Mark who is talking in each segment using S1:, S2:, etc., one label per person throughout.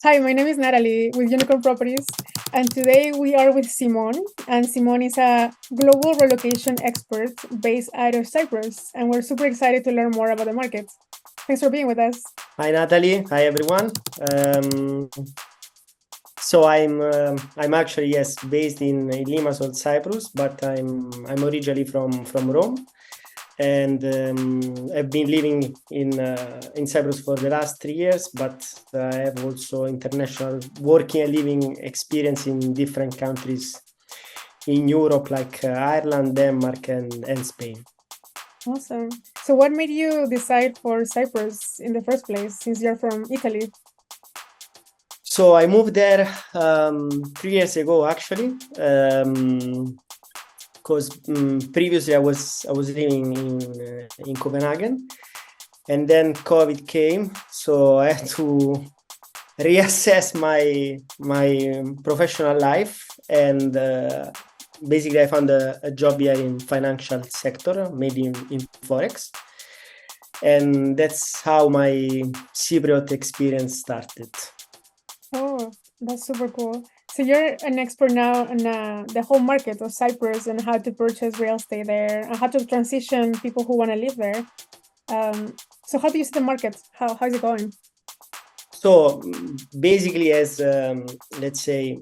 S1: Hi, my name is Natalie with Unicorn Properties, and today we are with Simone. And Simone is a global relocation expert based out of Cyprus, and we're super excited to learn more about the market. Thanks for being with us.
S2: Hi Natalie, hi everyone. So I'm actually based in Limassol, Cyprus, but I'm originally from Rome, and I've been living in Cyprus for the last 3 years. But I have also international working and living experience in different countries in Europe, like Ireland, Denmark, and Spain.
S1: Awesome. So, what made you decide for Cyprus in the first place, since you're from Italy?
S2: So I moved there 3 years ago, actually, because previously I was living in Copenhagen, and then COVID came, so I had to reassess my professional life, and basically I found a job here in financial sector, mainly in forex, and that's how my Cypriot experience started.
S1: Oh, that's super cool. So, you're an expert now on the whole market of Cyprus and how to purchase real estate there and how to transition people who want to live there. So, how do you see the market? How's it going?
S2: So basically, as let's say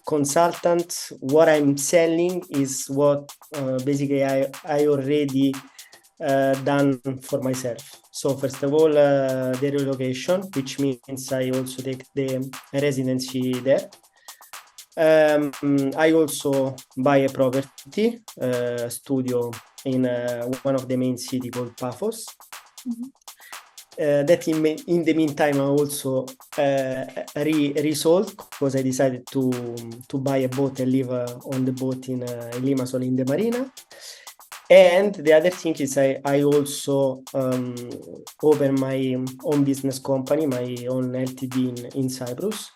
S2: consultant, what I'm selling is what basically I already done for myself. So first of all, the relocation, which means I also take the residency there. I also buy a property studio in one of the main city called Paphos. That in the meantime I also resold, because I decided to buy a boat and live on the boat in Limassol in the marina. And the other thing is I also open my own business company, my own LTD in Cyprus.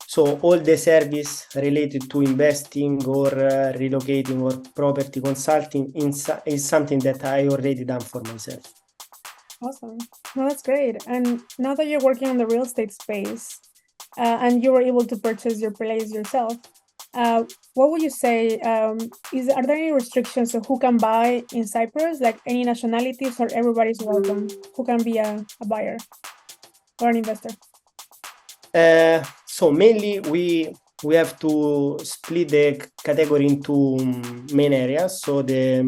S2: So all the service related to investing or relocating or property consulting is something that I already done for myself.
S1: Awesome. No, that's great. And now that you're working on the real estate space, and you were able to purchase your place yourself, what would you say? Are there any restrictions of who can buy in Cyprus, like any nationalities, or everybody's welcome? Who can be a buyer or an investor?
S2: So mainly we have to split the category into main areas. So the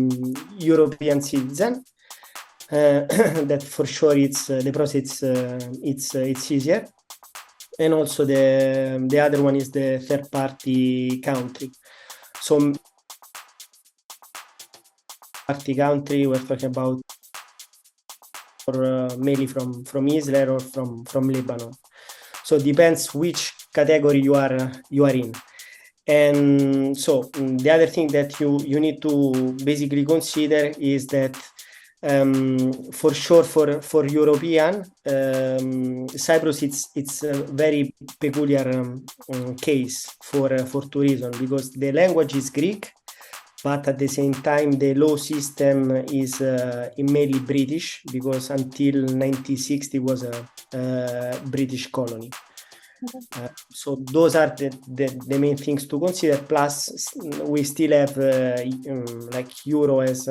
S2: European citizen, that for sure it's the process, it's easier, and also the other one is the third party country. So party country we're talking about, or mainly from Israel or from Lebanon. So it depends which category you are in. And so the other thing that you need to basically consider is that for sure for European, Cyprus it's a very peculiar case for two reasons, because the language is Greek, but at the same time the law system is mainly British, because until 1960 was a British colony.
S1: Okay.
S2: So those are the main things to consider. Plus we still have like euro as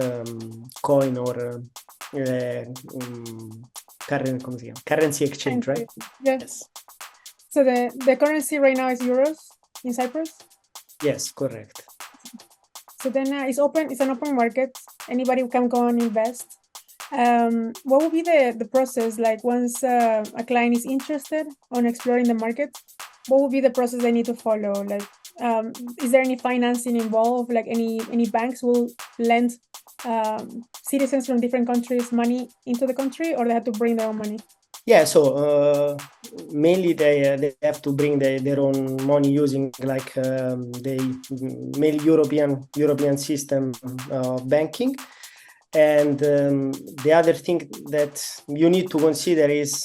S2: coin or currency exchange, right?
S1: Yes. So the currency right now is euros in Cyprus?
S2: Yes, correct.
S1: So then it's open. It's an open market. Anybody can go and invest. What would be the process like once a client is interested on exploring the market? What would be the process they need to follow? Like, is there any financing involved? Like any banks will lend citizens from different countries money into the country, or they have to bring their own money?
S2: Yeah, so mainly they have to bring their own money using like the mainly European system banking. And the other thing that you need to consider is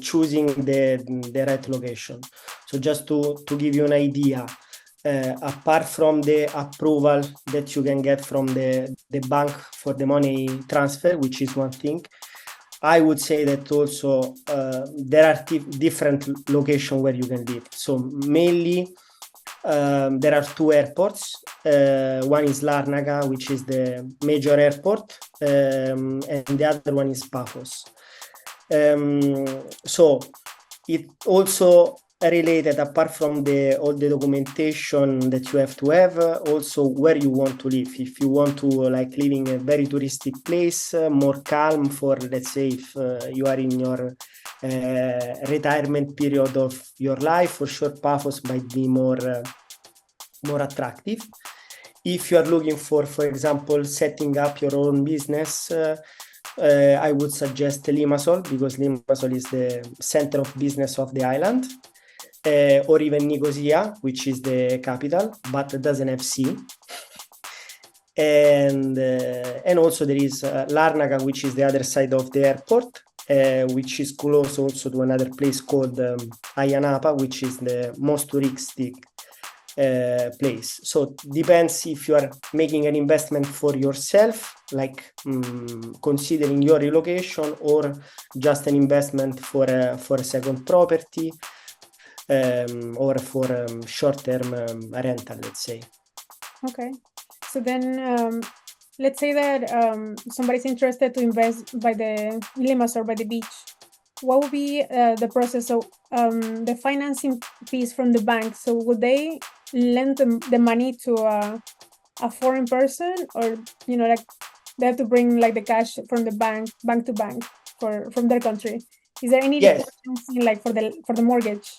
S2: choosing the right location. So just to give you an idea, apart from the approval that you can get from the bank for the money transfer, which is one thing, I would say that also there are different locations where you can live. So mainly there are two airports. One is Larnaca, which is the major airport, and the other one is Paphos. So it also related, apart from all the documentation that you have to have, also where you want to live. If you want to like live in a very touristic place, more calm for, let's say, if you are in your retirement period of your life, for sure Paphos might be more attractive. If you are looking for example, setting up your own business, I would suggest Limassol, because Limassol is the center of business of the island. Or even Nicosia, which is the capital, but it doesn't have sea. And also there is Larnaca, which is the other side of the airport, which is close also to another place called Ayia Napa, which is the most touristic place. So depends if you are making an investment for yourself, like considering your relocation, or just an investment for a second property, or for short-term rental, let's say.
S1: Okay. So then let's say that somebody's interested to invest by the Limassol or by the beach. What would be the process? So the financing piece from the bank. So would they lend the money to a foreign person, or like they have to bring like the cash from the bank to bank from their country? Is there any
S2: Yes.
S1: difference like for the mortgage?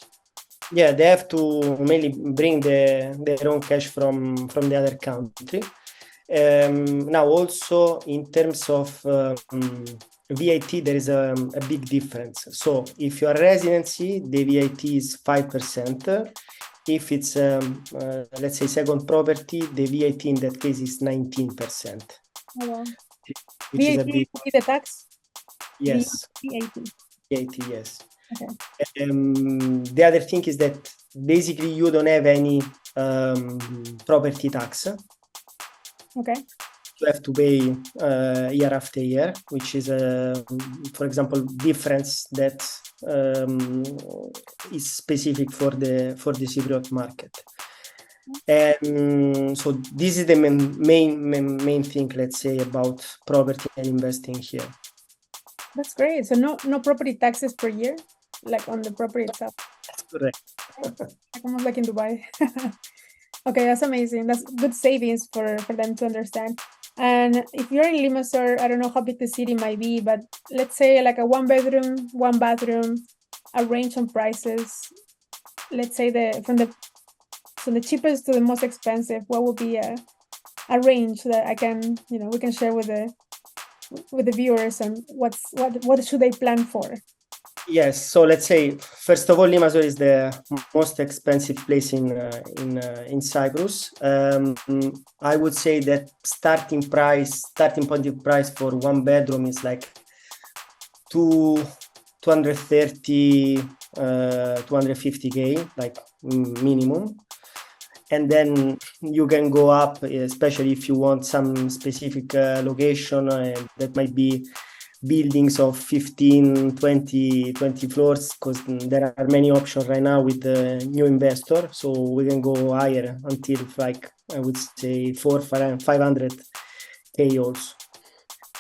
S2: Yeah, they have to mainly bring their own cash from the other country. Now also in terms of VAT, there is a big difference. So if you are residency, the VAT is 5%. If it's let's say second property, the VAT in that case is 19%.
S1: Oh, wow.
S2: Which is a
S1: VAT
S2: big,
S1: would be the tax?
S2: yes.
S1: VAT.
S2: VAT, yes.
S1: Okay.
S2: The other thing is that basically you don't have any property tax.
S1: Okay.
S2: You have to pay year after year, which is for example, difference that is specific for the Cypriot market. And so this is the main thing, let's say, about property and investing here.
S1: That's great. So no property taxes per year, like on the property itself.
S2: That's correct.
S1: Like almost like in Dubai. Okay, that's amazing. That's good savings for them to understand. And if you're in Limassol, I don't know how big the city might be, but let's say like a 1-bedroom, 1-bathroom, a range on prices. Let's say from the cheapest to the most expensive. What would be a range that I can we can share with the viewers, and what should they plan for?
S2: Yes, so let's say first of all, Limassol is the most expensive place in Cyprus. I would say that starting point of price for 1-bedroom is like 230, 250k, like minimum. And then you can go up, especially if you want some specific location that might be buildings of 15, 20 floors, because there are many options right now with the new investor. So we can go higher until, like, I would say 500k also.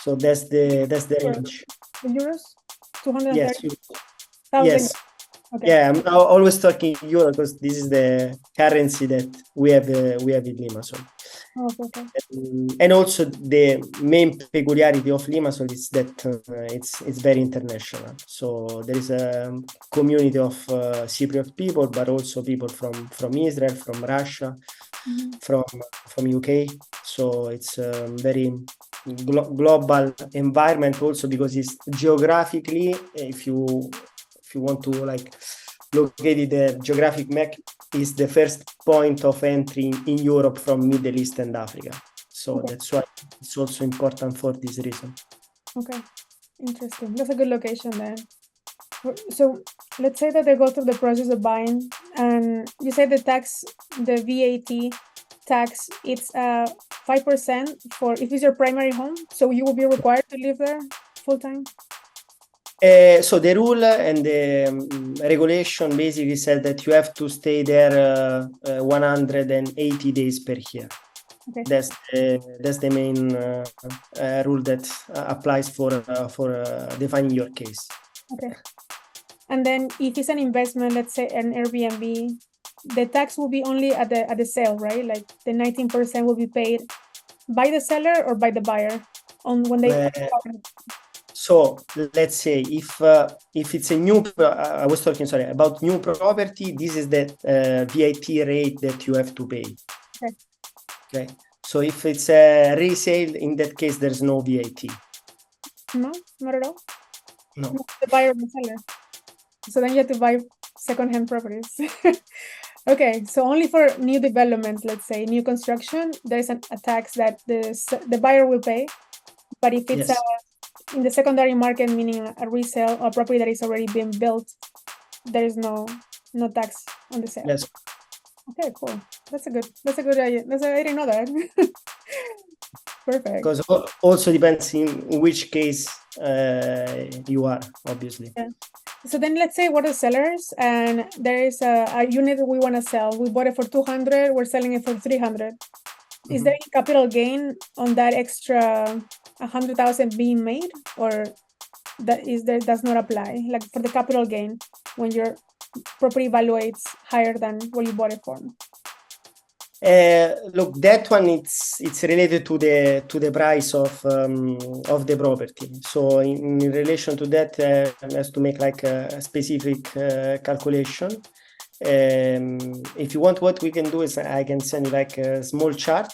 S2: So that's the range.
S1: Euros? 230,000?
S2: Yes. Yes.
S1: Okay.
S2: Yeah, I'm always talking euro because this is the currency that we have in Limassol.
S1: Oh, okay.
S2: And also the main peculiarity of Limassol is that it's very international. So there is a community of Cypriot people, but also people from Israel, from Russia, from UK. So it's a very global environment also, because it's geographically, if you want to like locate it, the geographic map is the first point of entry in Europe from Middle East and Africa. So that's why it's also important for this reason.
S1: Okay, interesting. That's a good location then. So let's say that they go through the process of buying, and you say the VAT tax, it's 5% for if it's your primary home. So you will be required to live there full time?
S2: So the rule and the regulation basically said that you have to stay there 180 days per year.
S1: Okay.
S2: That's the main rule that applies for defining your case.
S1: Okay. And then if it's an investment, let's say an Airbnb, the tax will be only at the sale, right? Like the 19% will be paid by the seller or by the buyer on when they.
S2: So let's say if it's a new, I was talking about new property. This is the VAT rate that you have to pay.
S1: Okay.
S2: Okay. So if it's a resale, in that case, there's no VAT.
S1: No, not at all.
S2: No.
S1: The buyer and the seller. So then you have to buy secondhand properties. Okay, so only for new developments, let's say new construction, there's a tax that the buyer will pay. But if it's
S2: Yes.
S1: In the secondary market, meaning a resale or property that is already being built, there is no tax on the sale.
S2: Yes.
S1: Okay, cool. That's a good idea. I didn't know that. Perfect.
S2: Because also depends in which case you are, obviously.
S1: Yeah. So then let's say we're the sellers and there is a unit that we want to sell. We bought it for 200, we're selling it for 300. Is there any capital gain on that extra 100,000 being made, or does not apply? Like for the capital gain when your property evaluates higher than what you bought it for?
S2: Look, that one it's related to the price of the property. So in relation to that, has to make like a specific calculation. If you want, what we can do is I can send you like a small chart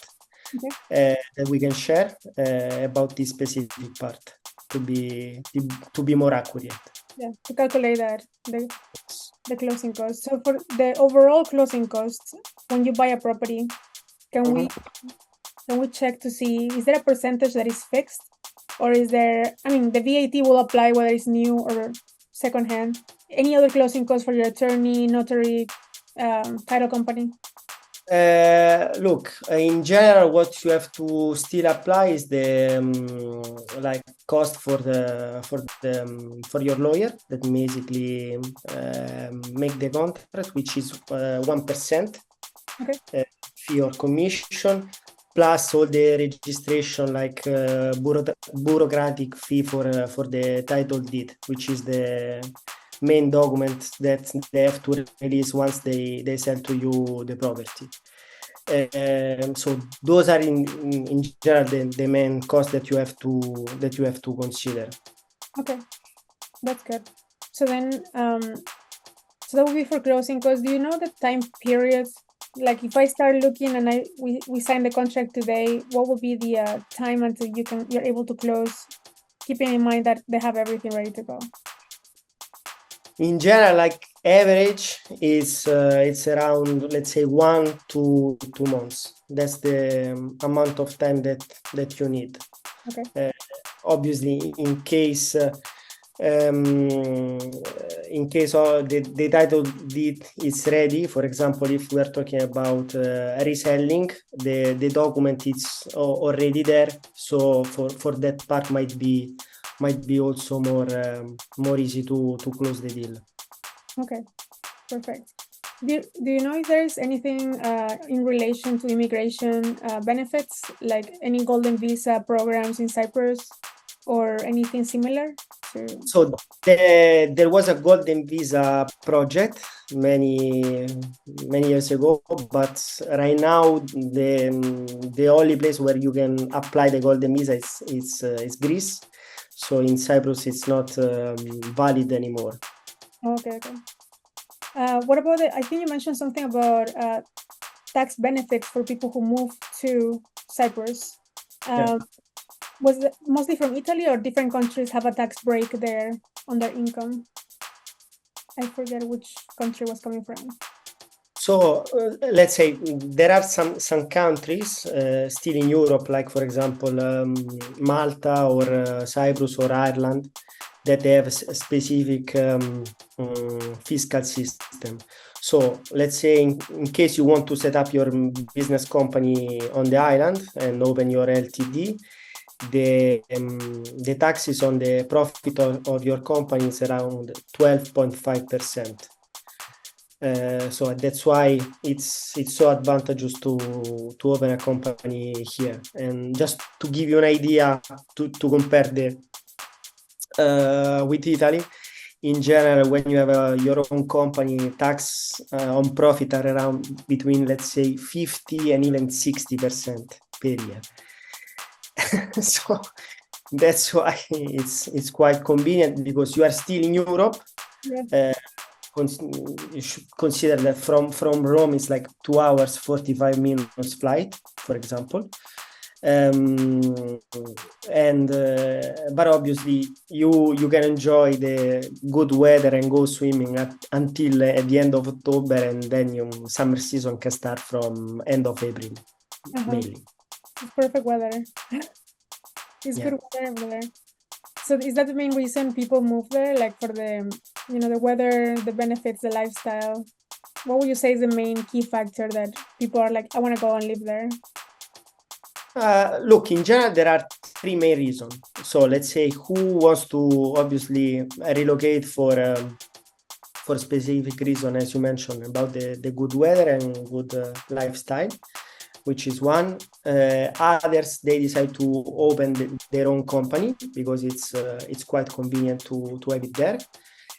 S2: that we can share about this specific part to be more accurate.
S1: Yeah, to calculate that the closing costs. So for the overall closing costs, when you buy a property, can we check to see, is there a percentage that is fixed, or is there? I mean, the VAT will apply whether it's new or secondhand. Any other closing costs for your attorney, notary, title company?
S2: Look, in general, what you have to still apply is the like cost for your lawyer that basically make the contract, which is 1% fee or commission, plus all the registration, like bureaucratic fee for the title deed, which is the main document that they have to release once they sell to you the property. So those are in general the main costs that you have to consider. Okay,
S1: that's good. So then, so that would be for closing costs. Do you know the time periods? Like if I start looking and we sign the contract today, what will be the time until you're able to close, keeping in mind that they have everything ready to go?
S2: In general, like average is it's around, let's say, 1 to 2 months. That's the amount of time that you need. Okay. Obviously, in case of the title deed is ready, for example, if we are talking about reselling, the document is already there. So for that part might be also more easy to close the deal. Okay, perfect. Do you know if there's anything in relation to immigration benefits, like any golden visa programs in Cyprus or anything similar? So there was a golden visa project many years ago, but right now the only place where you can apply the golden visa is Greece. So in Cyprus, it's not valid anymore. Okay. What about I think you mentioned something about tax benefits for people who move to Cyprus. Was it mostly from Italy, or different countries have a tax break there on their income? I forget which country was coming from. So let's say there are some countries still in Europe, like for example Malta or Cyprus or Ireland, that they have a specific fiscal system. So let's say in case you want to set up your business company on the island and open your LTD, the taxes on the profit of your company is around 12.5%. So that's why it's so advantageous to open a company here. And just to give you an idea, to compare with Italy, in general, when you have your own company, tax on profit are around between, let's say, 50 and even 60% per year. So that's why it's quite convenient, because you are still in Europe.
S1: Yeah.
S2: You should consider that from Rome it's like 2 hours 45 minutes flight, for example. But obviously you can enjoy the good weather and go swimming until at the end of October, and then your summer season can start from end of April mainly.
S1: It's perfect weather. It's
S2: Yeah.
S1: good weather over there. So is that the main reason people move there? Like for the, the weather, the benefits, the lifestyle? What would you say is the main key factor that people are like, I want to go and live there?
S2: Look, in general, there are three main reasons. So let's say who wants to obviously relocate for specific reason, as you mentioned, about the good weather and good lifestyle, which is one. Others, they decide to open their own company because it's quite convenient to have it there,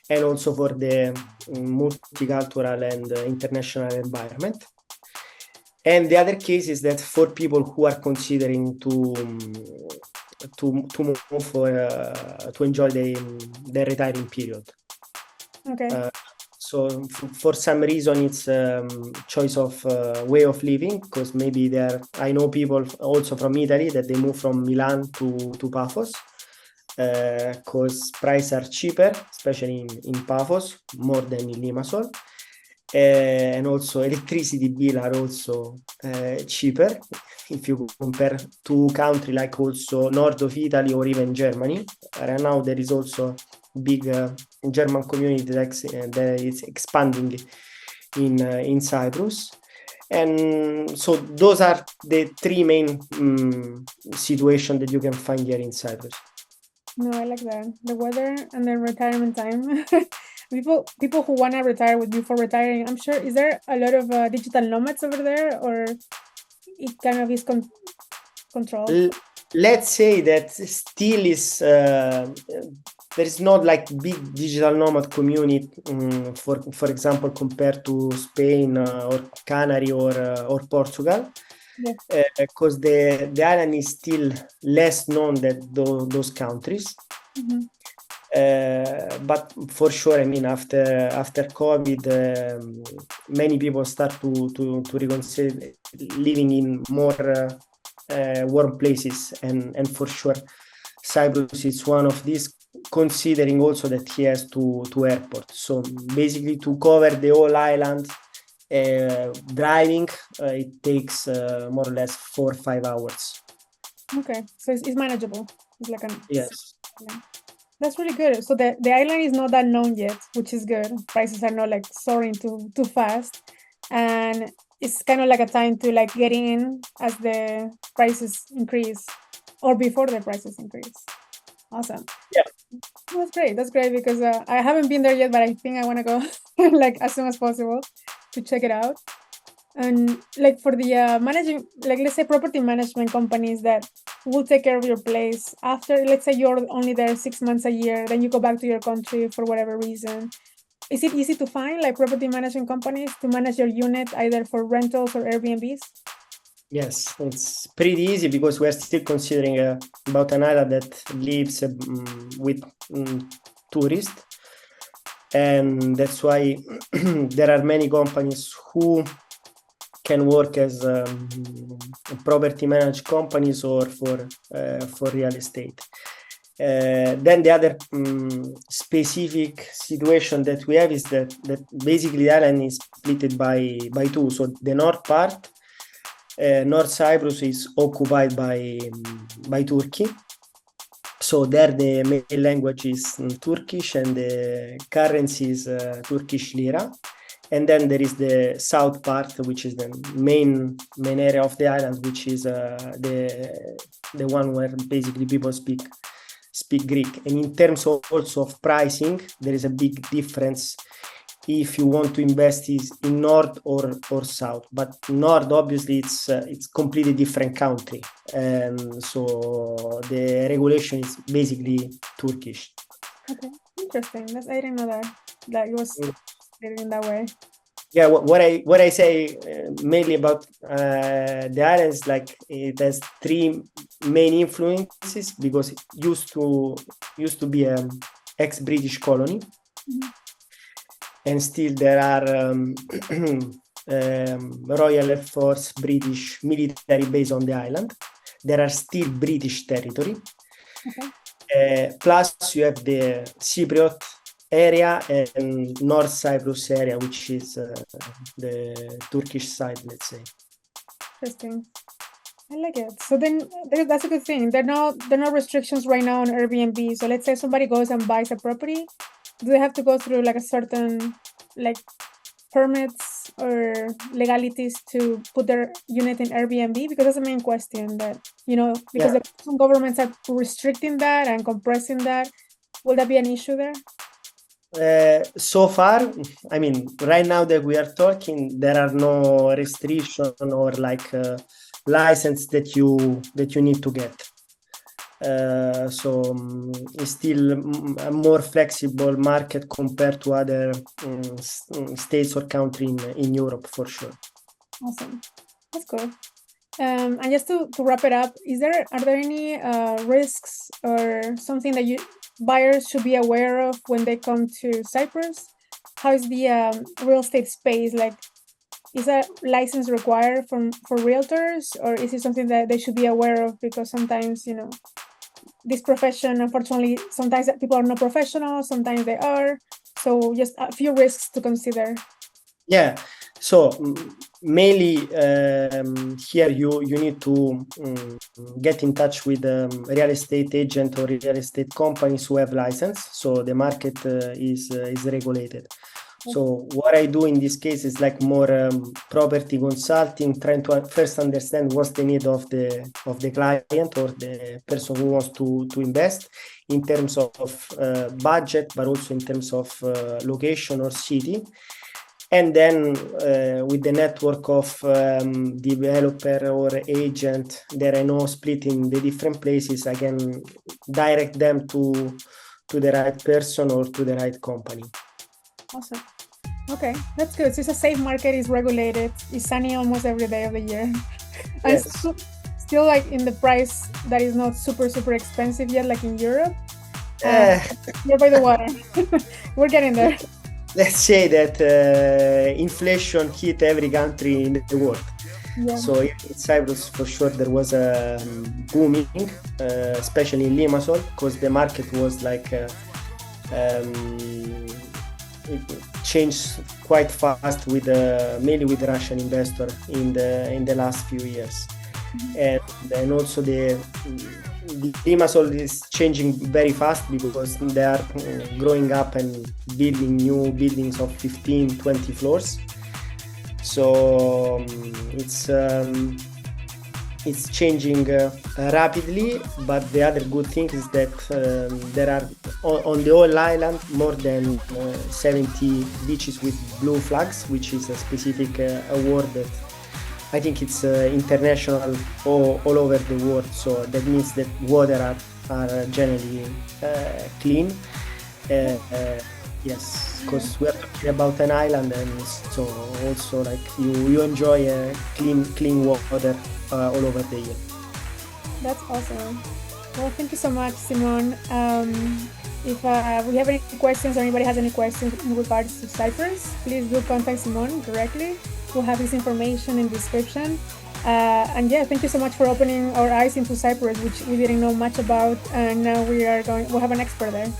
S2: and also for the multicultural and international environment. And the other case is that for people who are considering to move for to enjoy their retiring period.
S1: Okay.
S2: So for some reason it's choice of way of living, because maybe I know people also from Italy that they move from Milan to Paphos, because prices are cheaper, especially in Paphos, more than in Limassol. And also electricity bill are also cheaper if you compare to countries like also north of Italy or even Germany. Right now there is also big German community that is expanding in Cyprus. And so those are the three main situations that you can find here in Cyprus.
S1: No, I like that. The weather and the retirement time. People who want to retire before retiring, I'm sure, is there a lot of digital nomads over there, or it kind of is controlled?
S2: Let's say that still is there is not like big digital nomad community, for example, compared to Spain or Canary or Portugal.
S1: Yeah.
S2: Because the island is still less known than those countries.
S1: Mm-hmm.
S2: But for sure, I mean, after COVID, many people start to reconsider living in more warm places, and for sure, Cyprus is one of these, considering also that he has two airports. So basically, to cover the whole island, driving it takes more or less 4 or 5 hours.
S1: Okay, so it's manageable. It's like
S2: yes.
S1: Yeah. That's really good. So the island is not that known yet, which is good. Prices are not like soaring too fast, and it's kind of like a time to like get in as the prices increase, or before the prices increase. Awesome.
S2: Yeah.
S1: That's great. That's great, because I haven't been there yet, but I think I want to go like as soon as possible to check it out. And like for the managing, like let's say property management companies that will take care of your place after, let's say you're only there 6 months a year, then you go back to your country for whatever reason. Is it easy to find like property management companies to manage your unit either for rentals or Airbnbs?
S2: Yes, it's pretty easy, because we're still considering about an island that lives with tourists, and that's why there are many companies who can work as property managed companies or for real estate. Then the other specific situation that we have is that basically the island is split by two. So the north part, North Cyprus, is occupied by Turkey. So there the main language is Turkish, and the currency is Turkish lira. And then there is the south part, which is the main area of the island, which is the one where basically people speak Greek. And in terms of also of pricing, there is a big difference if you want to invest in north or south. But north, obviously, it's completely different country, and so the regulation is basically Turkish.
S1: Okay, interesting. I didn't know that it was in that way.
S2: Yeah, what I say mainly about the islands, like it has three main influences, because it used to be an ex-British colony.
S1: Mm-hmm.
S2: And still there are Royal Air Force, British military base on the island. There are still British territory.
S1: Okay.
S2: Plus you have the Cypriot area and North Cyprus area, which is the Turkish side, let's say.
S1: Interesting. I like it. So then that's a good thing. There are no restrictions right now on Airbnb. So let's say somebody goes and buys a property. Do they have to go through like a certain like permits or legalities to put their unit in Airbnb? Because that's the main question that, because some governments are restricting that and compressing that. Will that be an issue there?
S2: So far, I mean, right now that we are talking, there are no restriction or like license that you need to get. So it's still a more flexible market compared to other states or country in Europe, for sure.
S1: Awesome, that's cool. And just to wrap it up, are there any risks or something that buyers should be aware of when they come to Cyprus? How is the real estate space? Like, is a license required for realtors, or is it something that they should be aware of? Because sometimes, this profession, unfortunately, sometimes people are not professional, sometimes they are. So just a few risks to consider.
S2: Yeah. So mainly here you need to get in touch with real estate agent or real estate companies who have license. So the market is regulated. So what I do in this case is like more property consulting, trying to first understand what's the need of the client or the person who wants to invest in terms of budget, but also in terms of location or city. And then with the network of developer or agent that I know split in the different places, I can direct them to the right person or to the right company.
S1: Awesome. Okay, that's good. So it's a safe market, is regulated, it's sunny almost every day of the year.
S2: Yes.
S1: And still like in the price that is not super, super expensive yet, like in Europe. You're by the water. We're getting there.
S2: Let's say that inflation hit every country in the world. Yeah. So in Cyprus, for sure, there was a booming, especially in Limassol, because the market was like it changed quite fast with mainly with Russian investor in the last few years. And then also the Limassol is changing very fast because they are growing up and building new buildings of 15-20 floors. So it's changing rapidly, but the other good thing is that there are on the whole island more than 70 beaches with blue flags, which is a specific award that I think it's international all over the world. So that means that water are generally clean. Yes, because we are talking about an island, and so also like you enjoy clean water all over the year.
S1: That's awesome. Well, thank you so much, Simone. If we have any questions or anybody has any questions in regards to Cyprus, please do contact Simone directly. We'll have his information in the description. And yeah, thank you so much for opening our eyes into Cyprus, which we didn't know much about, and now we'll have an expert there.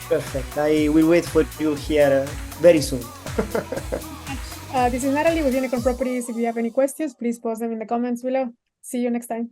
S2: Perfect. I will wait for you here very soon.
S1: This is Natalie with Unicorn Properties. If you have any questions, please post them in the comments below. See you next time.